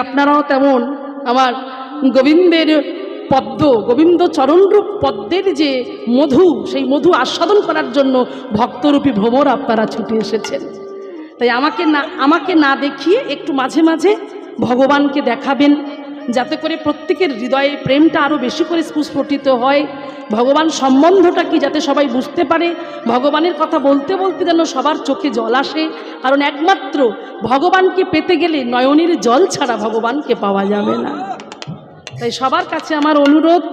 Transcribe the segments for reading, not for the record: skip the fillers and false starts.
আপনারাও তেমন আমার গোবিন্দের পদ্ম, গোবিন্দ চরণরূপ পদ্মের যে মধু, সেই মধু আস্বাদন করার জন্য ভক্তরূপী ভ্রমর আপনারা ছুটে এসেছেন। তাই আমাকে না দেখিয়ে একটু মাঝে মাঝে ভগবানকে দেখাবেন, যাতে করে প্রত্যেকের হৃদয়ে প্রেমটা আরও বেশি করে স্ফুটে হয়। ভগবান সম্বন্ধটা কি যাতে সবাই বুঝতে পারে। ভগবানের কথা বলতে বলতে যেন সবার চোখে জল আসে, কারণ একমাত্র ভগবানকে পেতে গেলে নয়নের জল ছাড়া ভগবানকে পাওয়া যাবে না। তাই সবার কাছে আমার অনুরোধ,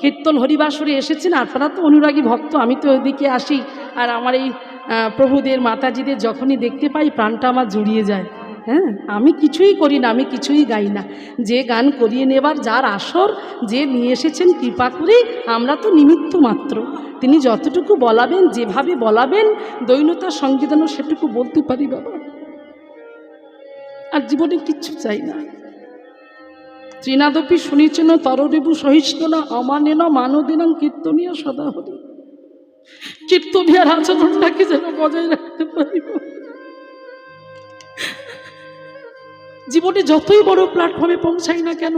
কীর্তন হরিবাসরে এসেছেন, আপনারা তো অনুরাগী ভক্ত, আমি তো ওইদিকে আসি, আর আমার এই প্রভুদের মাতাজিদের যখনই দেখতে পাই প্রাণটা আমার জুড়িয়ে যায়। হ্যাঁ, আমি কিছুই করি না, আমি কিছুই গাই না, যে গান করিয়ে নেবার যার আসর, যে নিয়ে এসেছেন কৃপা করে, আমরা তো নিমিত্ত মাত্র। তিনি যতটুকু বলাবেন, যেভাবে বলাবেন, দৈনতার সঙ্গে যেন সেটুকু বলতে পারি বাবা, আর জীবনে কিচ্ছু চাই না। তৃণাদপি শুনিছেন তররেবু সহিষ্ণুনা অমানেন মানদিনাং কীর্তনীয় সদা হরি। কীর্তনীয়ার আচরণটাকে যেন বজায় রাখতে পারিব। জীবনে যতই বড় প্ল্যাটফর্মে পৌঁছাই না কেন,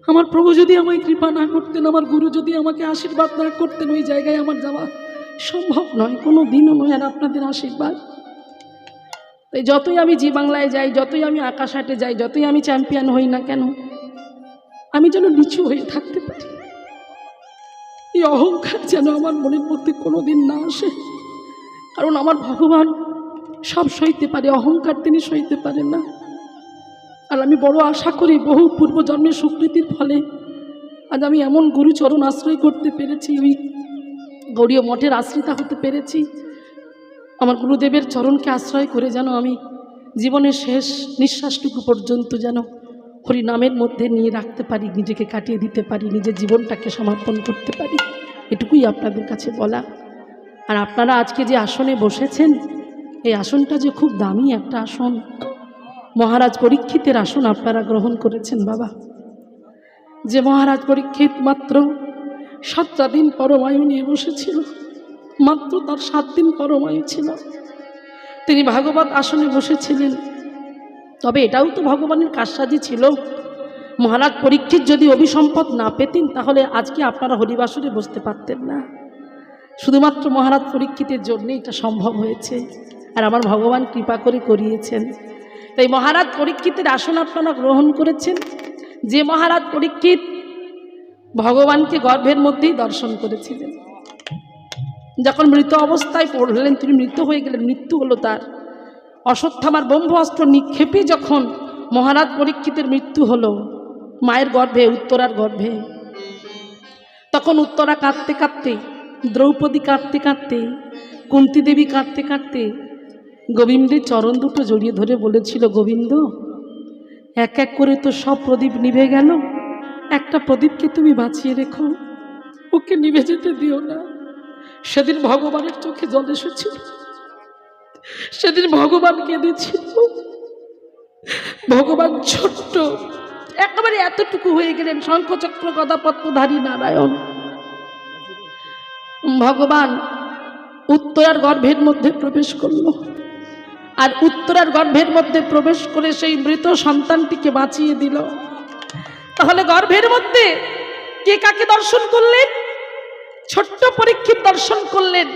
আমার প্রভু যদি আমায় কৃপা না করতেন, আমার গুরু যদি আমাকে আশীর্বাদ না করতেন, ওই জায়গায় আমার যাওয়া সম্ভব নয়, কোনো দিনও নয়। আর আপনাদের আশীর্বাদ, তাই যতই আমি জি বাংলায় যাই, যতই আমি আকাশ হাটে যাই, যতই আমি চ্যাম্পিয়ন হই না কেন, আমি যেন নিচু হয়ে থাকতে পারি। এই অহংকার যেন আমার মনের মধ্যে কোনো দিন না আসে, কারণ আমার ভগবান সব সইতে পারে, অহংকার তিনি সইতে পারেন না। আর আমি বড় আশা করি বহু পূর্বজন্মের স্বীকৃতির ফলে আজ আমি এমন গুরুচরণ আশ্রয় করতে পেরেছি, ওই গৌড়ীয় মঠের আশ্রিতা হতে পেরেছি। আমার গুরুদেবের চরণকে আশ্রয় করে যেন আমি জীবনের শেষ নিঃশ্বাসটুকু পর্যন্ত যেন হরিনামের মধ্যে নিয়ে রাখতে পারি, নিজেকে কাটিয়ে দিতে পারি, নিজের জীবনটাকে সমর্পণ করতে পারি, এটুকুই আপনাদের কাছে বলা। আর আপনারা আজকে যে আসনে বসেছেন, এই আসনটা যে খুব দামি একটা আসন, মহারাজ পরীক্ষিতের আসন আপনারা গ্রহণ করেছেন বাবা। যে মহারাজ পরীক্ষিত মাত্র 7টা দিন পরমায়ু নিয়ে বসেছিল, মাত্র তার 7 দিন পরমায়ু ছিল, তিনি ভাগবত আসনে বসেছিলেন। তবে এটাও তো ভগবানের কারসাজি ছিল। মহারাজ পরীক্ষিত যদি অভিসম্পদ না পেতেন, তাহলে আজকে আপনারা হরিবাসরে বসতে পারতেন না। শুধুমাত্র মহারাজ পরীক্ষিতের জন্যে এটা সম্ভব হয়েছে, আর আমার ভগবান কৃপা করে করিয়েছেন। তাই মহারাজ পরীক্ষিতের আসন আপনারা গ্রহণ করেছেন। যে মহারাজ পরীক্ষিত ভগবানকে গর্ভের মধ্যেই দর্শন করেছিলেন, যখন মৃত অবস্থায় পড়লেন, তিনি মৃত হয়ে গেলেন, মৃত্যু হলো তার। অশ্বত্থামার ব্রহ্মাস্ত্র নিক্ষেপে যখন মহারাজ পরীক্ষিতের মৃত্যু হলো মায়ের গর্ভে, উত্তরার গর্ভে, তখন উত্তরা কাঁদতে কাঁদতে, দ্রৌপদী কাঁদতে কাঁদতে, কুন্তী দেবী কাঁদতে কাঁদতে গোবিন্দের চরণ দুটো জড়িয়ে ধরে বলেছিল, গোবিন্দ, এক এক করে তো সব প্রদীপ নিভে গেল, একটা প্রদীপকে তুমি বাঁচিয়ে রেখো, ওকে নিভে যেতে দিও না। সেদিন ভগবানের চোখে জল এসেছিল, সেদিন ভগবান কেঁদেছিল। ভগবান ছোট্ট একেবারে এতটুকু হয়ে গেলেন, শঙ্খচক্র গদা পদ্মধারী নারায়ণ। ভগবান উত্তরার গর্ভের মধ্যে প্রবেশ করল, আর উত্তরার গর্ভের মধ্যে প্রবেশ করে সেই মৃত সন্তানটিকে বাঁচিয়ে দিল। তাহলে গর্ভের মধ্যে কে কাকে দর্শন করলেন? ছোট্ট পরীক্ষিত দর্শন করলেন।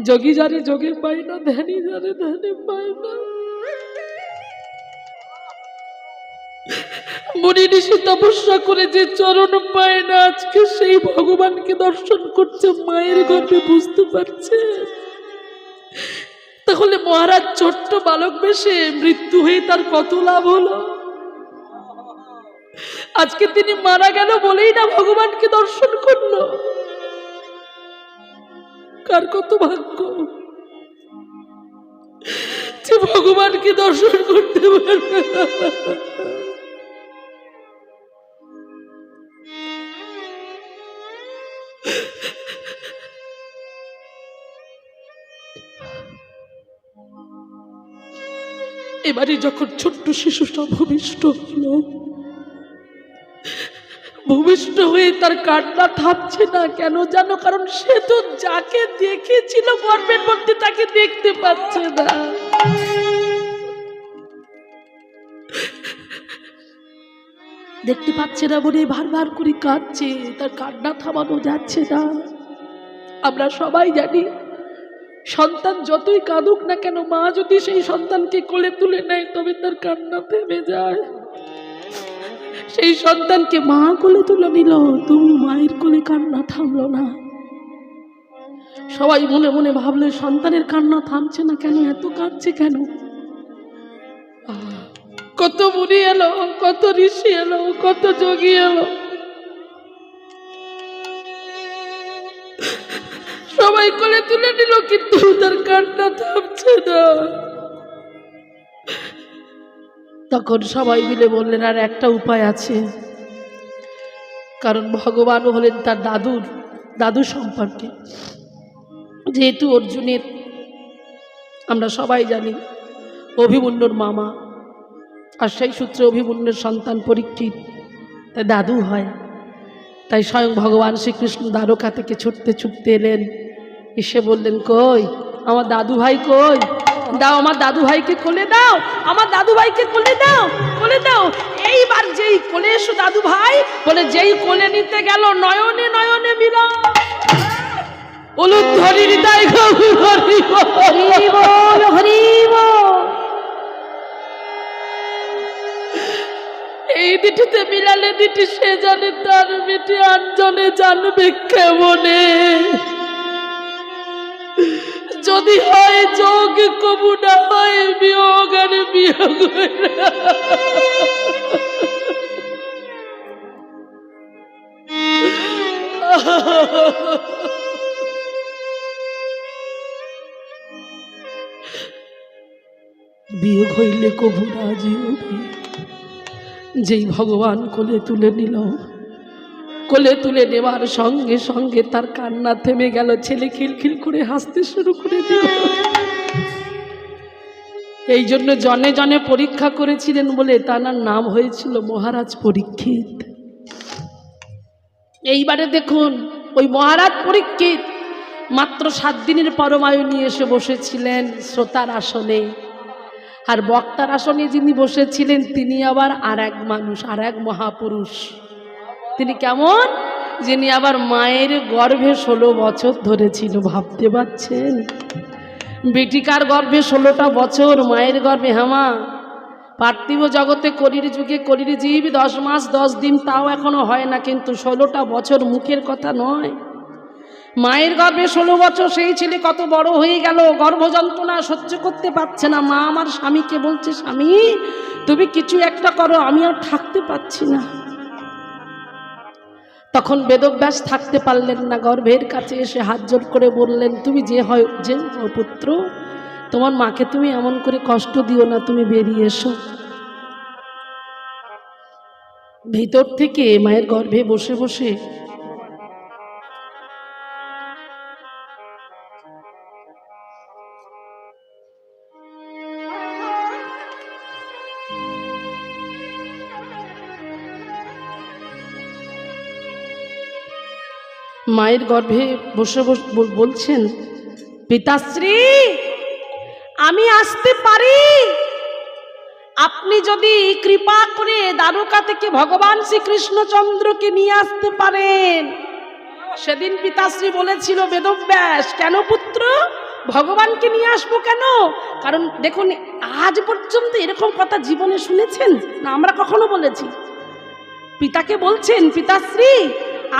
যোগী যারে যোগে পায় না, ধ্যানী যারে ধ্যানে পায় না। মুনি ঋষি তপস্যা করে যে চরণ পায় না, আজকে সেই ভগবানকে দর্শন করছে মায়ের গর্ভে, বুঝতে পারছে? তাহলে মহারাজ ছোট্ট বালক বেশে মৃত্যু হয়ে তার কত লাভ হলো? আজকে তিনি মারা গেল বলেই না ভগবানকে দর্শন করলো। কার কত ভাগ্য যে ভগবানকে দর্শন করতে পারবে। এবারে যখন ছোট্ট শিশুটা ভূমিষ্ঠ হলো, ভূমিষ্ঠ হয়ে তার কান্না থামছে না। কেন জানো? কারণ সে তো যাকে দেখেছিল গর্ভের মধ্যে তাকে দেখতে পাচ্ছে না। দেখতে পাচ্ছে না বলে বারবার করে কাঁদছে, তার কান্না থামানো যাচ্ছে না। আমরা সবাই জানি সন্তান যতই কাঁদুক না কেন, মা যদি সেই সন্তানকে কোলে তুলে নেয় তবে তার কান্না থেমে যায়। সেই সন্তানকে মা কোলে তুলে নিল, তুমি মায়ের কোলে কান্না থামলো না। সবাই মনে মনে ভাবলে সন্তানের কান্না থামছে না কেন, এত কাঁদছে কেন? কত মুনি এলো, কত ঋষি এলো, কত যোগী এলো, সবাই কোলে তুলে নিল, কিন্তু তার কান্না থামছে না। তখন সবাই মিলে বললেন আর একটা উপায় আছে, কারণ ভগবান হলেন তার দাদু সম্পর্কে। যেহেতু অর্জুনের আমরা সবাই জানি অভিমন্যুর মামা, আর সেই সূত্রে অভিমন্যুর সন্তান পরীক্ষিত তাই দাদু হয়। তাই স্বয়ং ভগবান শ্রীকৃষ্ণ দ্বারকা থেকে ছুটতে ছুটতে এলেন, এসে বললেন কই আমার দাদু ভাই, কই দাও আমার দাদু ভাইকে কোলে দাও, আমার দাদু ভাইকে কোলে দাও, কোলে দাও। এইবার যেই কোলে এসো দাদু ভাই বলে, যেই কোলে নিতে গেল নয়নে নয়নে মিলা উলুধ্বনি হৃদয় হরি বল হরি বল। এই দিটিতে মিলালে দিটি সে জানে তার বেটি আনজনে জানবে কেমনে। যদি হয় যোগ কবু না হয় বিয়োগ, আর বিয়োগ বিয়োগ হইলে কবু রাজি হবে। যেই ভগবান কোলে তুলে নিল, কোলে তুলে নেওয়ার সঙ্গে সঙ্গে তার কান্না থেমে গেল। ছেলে খিলখিল করে হাসতে শুরু করে দিল। এই জন্য জনে জনে পরীক্ষা করেছিলেন বলে তার নাম হয়েছিল মহারাজ পরীক্ষিত। এইবারে দেখুন ওই মহারাজ পরীক্ষিত মাত্র 7 দিনের পরমায়ু নিয়ে এসে বসেছিলেন শ্রোতার আসনে। আর বক্তার আসনে যিনি বসেছিলেন তিনি আবার আর এক মানুষ, আর এক মহাপুরুষ। তিনি কেমন? যিনি আবার মায়ের গর্ভে 16 বছর ধরেছিল। ভাবতে পারছেন? বেটিকার গর্ভে 16টা বছর মায়ের গর্ভে। হামা পার্থিব জগতে কলির যুগে কলির জীব 10 মাস 10 দিন তাও এখনো হয় না, কিন্তু 16টা বছর মুখের কথা নয়। মায়ের গর্ভে 16 বছর। সেই ছেলে কত বড় হয়ে গেল, গর্ভযন্ত্রণা সহ্য করতে পারছে না। মা আমার স্বামীকে বলছে, স্বামী তুমি কিছু একটা করো, আমি আর থাকতে পারছি না। তখন বেদব্যাস থাকতে পারলেন না, গর্ভের কাছে এসে হাত জোড় করে বললেন, তুমি যে হয় যে পুত্র, তোমার মাকে তুমি এমন করে কষ্ট দিও না, তুমি বেরিয়ে এসো। ভিতর থেকে মায়ের গর্ভে বসে বসে মায়ের গর্ভে বসে বলছেন, পিতাশ্রী আমি আসতে পারি? আপনি যদি কৃপা করে দ্বারকা থেকে ভগবান শ্রীকৃষ্ণচন্দ্রকে নিয়ে আসতে পারেন। সেদিন পিতাশ্রী বলেছিল বেদব্যাস, কেন পুত্র ভগবানকে নিয়ে আসবো কেন? কারণ দেখুন আজ পর্যন্ত এরকম কথা জীবনে শুনেছেন না? আমরা কখনো বলেছি? পিতাকে বলছেন, পিতাশ্রী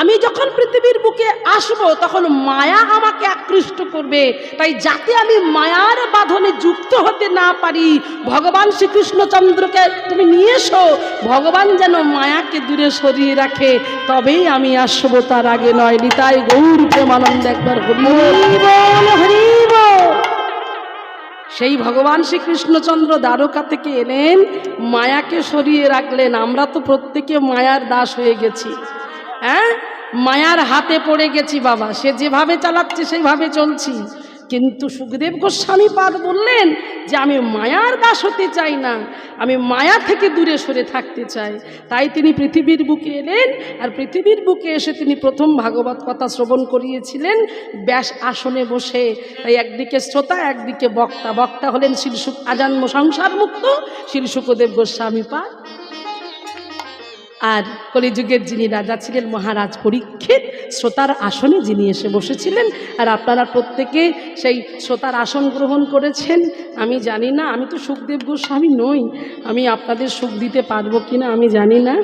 আমি যখন পৃথিবীর বুকে আসব তখন মায়া আমাকে আকৃষ্ট করবে, তাই যাতে আমি মায়ার বাঁধনে যুক্ত হতে না পারি ভগবান শ্রীকৃষ্ণচন্দ্রকে তুমি নিয়ে এসো। ভগবান যেন মায়াকে দূরে সরিয়ে রাখে, তবেই আমি আসব, তার আগে নয়। নিতাই গৌর প্রেমানন্দ একবার হরি বল হরি বল। সেই ভগবান শ্রীকৃষ্ণচন্দ্র দ্বারকা থেকে এলেন, মায়াকে সরিয়ে রাখলেন। আমরা তো প্রত্যেকে মায়ার দাস হয়ে গেছি, হ্যাঁ মায়ার হাতে পড়ে গেছি বাবা। সে যেভাবে চালাচ্ছে সেইভাবে চলছি। কিন্তু সুখদেব গোস্বামী পাদ বললেন যে আমি মায়ার দাস হতে চাই না, আমি মায়া থেকে দূরে সরে থাকতে চাই। তাই তিনি পৃথিবীর বুকে এলেন। আর পৃথিবীর বুকে এসে তিনি প্রথম ভাগবত কথা শ্রবণ করিয়েছিলেন ব্যাস আসনে বসে। তাই একদিকে শ্রোতা, একদিকে বক্তা। বক্তা হলেন আজন্ম সংসার মুক্ত শ্রী সুখদেব গোস্বামী পাদ। আর কলিযুগের যিনি রাজা ছিলেন মহারাজ পরীক্ষিত, শ্রোতার আসনে যিনি এসে বসেছিলেন, আর আপনারা প্রত্যেকে সেই শ্রোতার আসন গ্রহণ করেছেন। আমি জানি না, আমি তো সুখদেব গোস্বামী নই, আমি আপনাদের সুখ দিতে পারবো কিনা আমি জানি না,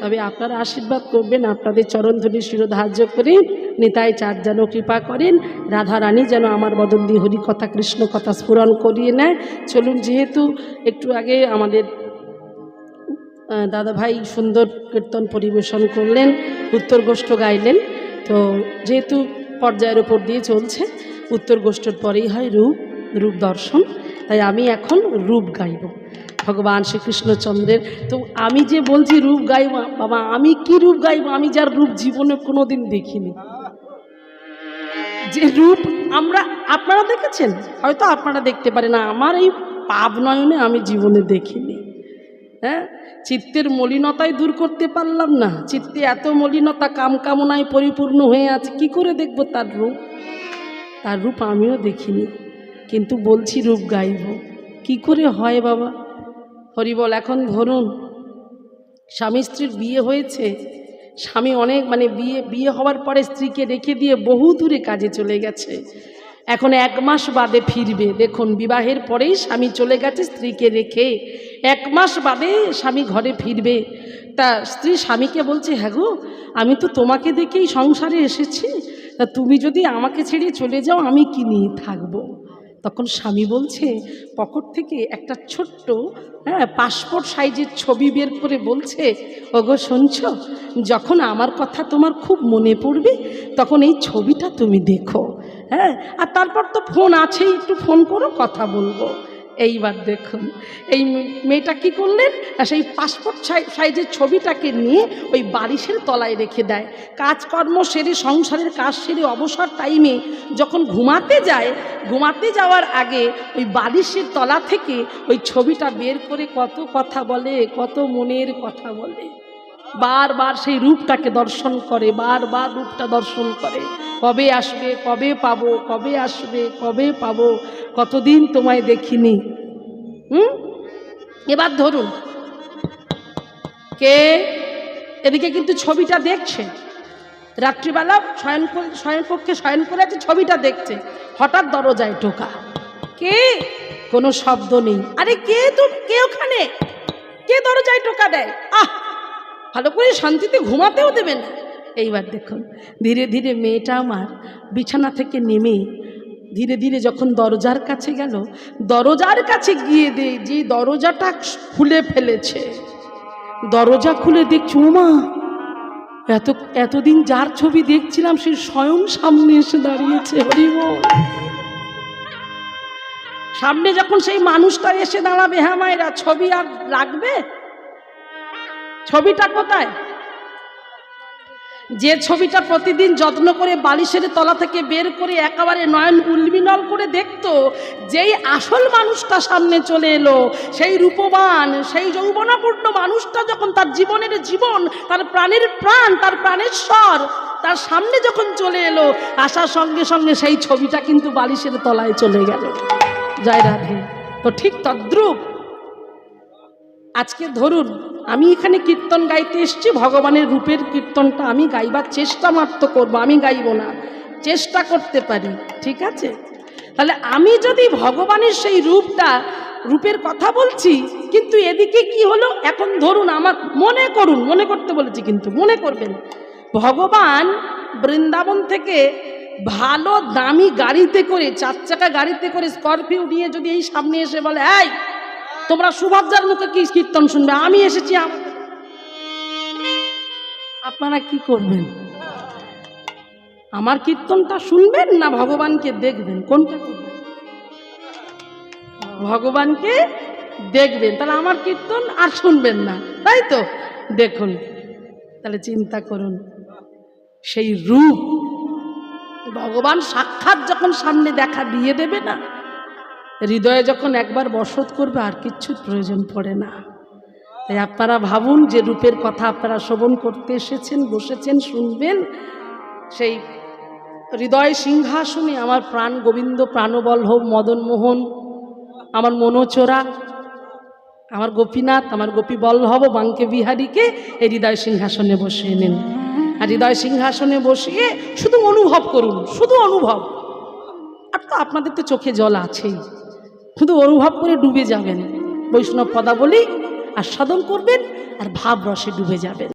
তবে আপনারা আশীর্বাদ করবেন, আপনাদের চরণধূলি শিরোধার্য করে নিতাই চাঁদ যেন কৃপা করেন, রাধারানী যেন আমার বদন দিয়ে হরিকথা কৃষ্ণ কথা স্ফুরণ করিয়ে নেয়। চলুন, যেহেতু একটু আগে আমাদের দাদা ভাই সুন্দর কীর্তন পরিবেশন করলেন, উত্তর গোষ্ঠ গাইলেন, তো যেহেতু পর্যায়ের ওপর দিয়ে চলছে, উত্তর গোষ্ঠর পরেই হয় রূপ, রূপ দর্শন, তাই আমি এখন রূপ গাইব ভগবান শ্রীকৃষ্ণচন্দ্রের। তো আমি যে বলছি রূপ গাইব, বাবা আমি কি রূপ গাইব, আমি যার রূপ জীবনে কোনো দিন দেখিনি। যে রূপ আপনারা দেখেছেন, হয়তো আপনারা দেখতে পারেন না, আমার এই পাপ নয়নে আমি জীবনে দেখিনি। হ্যাঁ, চিত্তের মলিনতাই দূর করতে পারলাম না, চিত্তে এত মলিনতা, কামকামনায় পরিপূর্ণ হয়ে আছে, কি করে দেখব তার রূপ? তার রূপ আমিও দেখিনি, কিন্তু বলছি রূপ গাইব। কি করে হয় বাবা? হরিবল। এখন ধরুন স্বামী স্ত্রীর বিয়ে হয়েছে, স্বামী অনেক বিয়ে হওয়ার পরে স্ত্রীকে রেখে দিয়ে বহু দূরে কাজে চলে গেছে, এখন 1 মাস বাদে ফিরবে। দেখুন, বিবাহের পরেই স্বামী চলে গেছে স্ত্রীকে রেখে, 1 মাস বাদে স্বামী ঘরে ফিরবে। তা স্ত্রী স্বামীকে বলছে, হ্যাঁ গো, আমি তো তোমাকে দেখেই সংসারে এসেছি, তা তুমি যদি আমাকে ছেড়ে চলে যাও আমি কি নিয়ে থাকবো? তখন স্বামী বলছে, পকেট থেকে একটা ছোট্ট পাসপোর্ট সাইজের ছবি বের করে বলছে, ওগো শুনছ, যখন আমার কথা তোমার খুব মনে পড়বে তখন এই ছবিটা তুমি দেখো, হ্যাঁ, আর তারপর তো ফোন আছেই, একটু ফোন করো, কথা বলবো। এইবার দেখুন এই মেয়েটা কি করলেন, সেই পাসপোর্ট সাইজের ছবিটাকে নিয়ে ওই বালিশের তলায় রেখে দেয়। কাজকর্ম সেরে, সংসারের কাজ সেরে অবসর টাইমে যখন ঘুমাতে যায়, ঘুমাতে যাওয়ার আগে ওই বালিশের তলা থেকে ওই ছবিটা বের করে কত কথা বলে, কত মনের কথা বলে, বারবার সেই রূপটাকে দর্শন করে, বারবার রূপটা দর্শন করে। কবে আসবে, কবে পাবো, কবে আসবে, কবে পাবো, কতদিন তোমায় দেখিনি। এবার ধরুন কে এদিকে কিন্তু ছবিটা দেখছে, রাত্রিবেলা শয়নকক্ষে শয়ন করে আছে, ছবিটা দেখছে, হঠাৎ দরজায় টোকা। কে? কোনো শব্দ নেই। আরে কে? কে ওখানে? কে দরজায় টোকা দেয়? ভালো করে শান্তিতে ঘুমাতেও দেবে না। এইবার দেখুন ধীরে ধীরে মেয়েটা আমার বিছানা থেকে নেমে ধীরে ধীরে যখন দরজার কাছে গেল, দরজার কাছে গিয়ে যে দরজাটা খুলে ফেলেছে, দরজা খুলে দেখছি, ওমা, এতদিন যার ছবি দেখছিলাম সে স্বয়ং সামনে এসে দাঁড়িয়েছে। হরিবল। সামনে যখন সেই মানুষটা এসে দাঁড়াবে, হ্যাঁ মায়েরা, ছবি আর লাগবে? ছবিটা কোথায়? যে ছবিটা প্রতিদিন যত্ন করে বালিশের তলা থেকে বের করে একেবারে নয়ন উন্মিলন করে দেখতো, যেই আসল মানুষটা সামনে চলে এলো, সেই রূপবান, সেই যৌবনাপূর্ণ মানুষটা যখন তার জীবনের জীবন, তার প্রাণের প্রাণ, তার প্রাণের স্বর তার সামনে যখন চলে এলো, আসার সঙ্গে সঙ্গে সেই ছবিটা কিন্তু বালিশের তলায় চলে গেল। জয় রাধে। তো ঠিক তদ্রূপ আজকে ধরুন আমি এখানে কীর্তন গাইতে এসেছি, ভগবানের রূপের কীর্তনটা আমি গাইবার চেষ্টা মাত্র করবো, আমি গাইব না, চেষ্টা করতে পারি, ঠিক আছে? তাহলে আমি যদি ভগবানের সেই রূপের কথা বলছি, কিন্তু এদিকে কি হলো, এখন ধরুন আমার মনে করতে বলেছি, কিন্তু মনে করবেন, ভগবান বৃন্দাবন থেকে ভালো দামি গাড়িতে করে, 4 চাকা গাড়িতে করে, স্করপিও নিয়ে যদি এই সামনে এসে বলে, এই তোমরা সুভদ্রার মুখে কি কীর্তন শুনবে, আমি এসেছি, আপনারা কি করবেন? আমার কীর্তনটা শুনবেন না ভগবানকে দেখবেন? কোনটা করবেন? ভগবানকে দেখবেন, তাহলে আমার কীর্তন আর শুনবেন না, তাই তো? দেখুন তাহলে চিন্তা করুন, সেই রূপ ভগবান সাক্ষাৎ যখন সামনে দেখা দিয়ে দেবে না, হৃদয়ে যখন একবার বসত করবে, আর কিচ্ছুর প্রয়োজন পড়ে না। তাই আপনারা ভাবুন, যে রূপের কথা আপনারা শ্রবণ করতে এসেছেন, বসেছেন, শুনবেন, সেই হৃদয় সিংহাসনে আমার প্রাণ গোবিন্দ, প্রাণবল্লভ, মদনমোহন, আমার মনোচোরা, আমার গোপীনাথ, আমার গোপী বল্লভ বাঙ্কে বিহারীকে এই হৃদয় সিংহাসনে বসিয়ে নিন। আর হৃদয় সিংহাসনে বসিয়ে শুধু অনুভব করুন, শুধু অনুভব। আর তো আপনাদের তো চোখে জল আছেই, শুধু অনুভব করে ডুবে যাবেন, বৈষ্ণব পদাবলী আস্বাদন করবেন আর ভাব রসে ডুবে যাবেন।